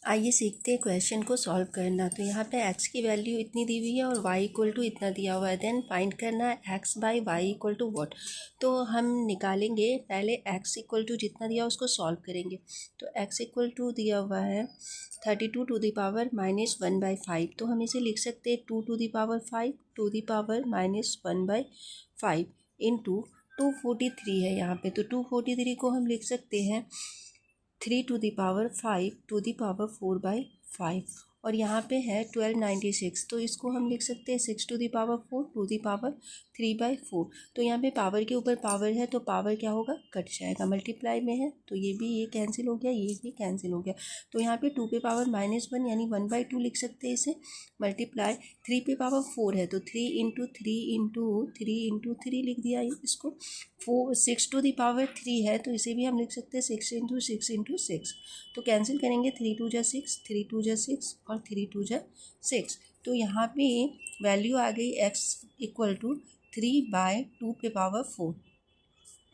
आइए सीखते हैं क्वेश्चन को सॉल्व करना। तो यहाँ पे x की वैल्यू इतनी दी हुई है और y इक्वल टू इतना दिया हुआ है। देन फाइंड करना है x by Y equal to what. तो हम निकालेंगे, पहले x इक्वल टू जितना दिया उसको सॉल्व करेंगे। तो x इक्वल टू दिया हुआ है 32 टू दी पावर माइनस 1/5। तो हम इसे लिख सकते हैं 2 to the power 5 to the power minus 1/5 into 243 है यहाँ पे। तो 243 को हम लिख सकते हैं 3 to the power 5 to the power 4/5 और यहाँ पे है 1296। तो इसको हम लिख सकते हैं 6 to the power 4 to the power 3/4। तो यहाँ पे पावर के ऊपर पावर है तो पावर क्या होगा, कट जाएगा। मल्टीप्लाई में है तो ये कैंसिल हो गया, ये भी कैंसिल हो गया। तो यहाँ पे 2 पे पावर -1 यानी 1/2 लिख सकते हैं इसे। मल्टीप्लाई 3 पे पावर 4 है तो 3 इंटू 3 इंटू 3 इंटू 3 लिख दिया इसको। 6 टू दी पावर 3 है तो इसे भी हम लिख सकते हैं 6 इंटू 6 इंटू 6। तो कैंसिल करेंगे 3 2 जा 6, 3 2 जा 6 और 3 2 जा 6। तो यहाँ पे वैल्यू आ गई x इक्वल टू 3/2 पे पावर 4।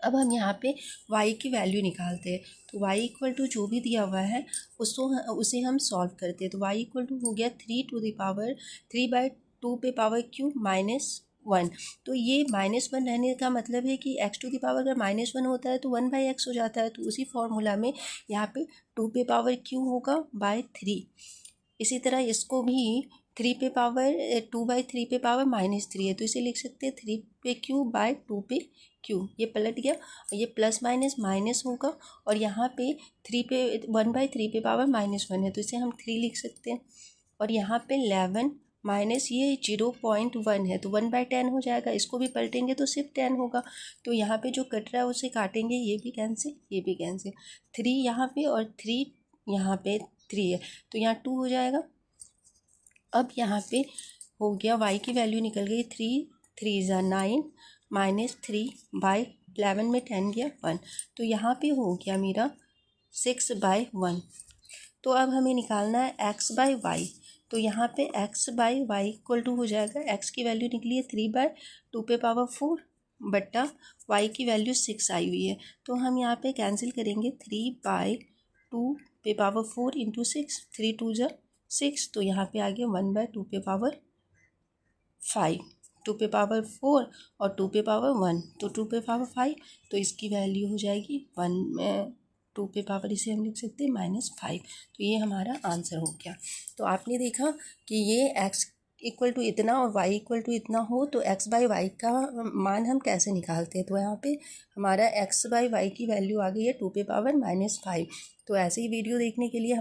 अब हम यहाँ पे y की वैल्यू निकालते हैं। तो y इक्वल टू जो भी दिया हुआ है उसे हम सॉल्व करते हैं। तो y इक्वल टू हो गया 3 टू द पावर 3/2 पे पावर क्यूब -1। तो ये -1 रहने का मतलब है कि x टू द पावर अगर -1 होता है तो 1/x हो जाता है। तो उसी फॉर्मूला में यहाँ पे 2 पे पावर क्यूब होगा /3। इसी तरह इसको भी 3 पे पावर 2/3 पे पावर -3 है तो इसे लिख सकते हैं 3 पे क्यूब /2 पे क्यूब। ये पलट गया, ये प्लस माइनस माइनस होगा और यहाँ पे 3 पे 1/3 पे पावर -1 है तो इसे हम 3 लिख सकते हैं। और यहाँ पे 11 माइनस ये 0.1 है तो 1/10 हो जाएगा। इसको भी पलटेंगे तो सिर्फ 10 होगा। तो यहाँ पे जो कट रहा है उसे काटेंगे, ये भी कैंसिल, ये भी कैंसिल। 3 यहाँ पे और 3 यहाँ पे 3 है तो यहाँ 2 हो जाएगा। अब यहाँ पे हो गया y की वैल्यू निकल गई 3 × 9 -3/11 में 10 गया 1। तो यहाँ पे हो गया मेरा 6/1। तो अब हमें निकालना है x बाई वाई। तो यहाँ पे x by Y equal to हो जाएगा, x की वैल्यू निकली है 3/2 पे पावर 4 बट्टा y की वैल्यू 6 आई हुई है। तो हम यहाँ पे कैंसिल करेंगे 3/2 पे पावर 4 इंटू 6, 3 2 जा 6। तो यहाँ पे आ गया 1/2 पे पावर 5, 2 पे पावर 4 और 2 पे पावर 1 तो 2 पे पावर 5। तो इसकी वैल्यू हो जाएगी 2 पे पावर इसे हम लिख सकते हैं -5। तो ये हमारा आंसर हो गया। तो आपने देखा कि ये x इक्वल टू इतना और y इक्वल टू इतना हो तो x बाई वाई का मान हम कैसे निकालते हैं। तो यहाँ पे हमारा x बाई वाई की वैल्यू आ गई है 2 पे पावर -5। तो ऐसे ही वीडियो देखने के लिए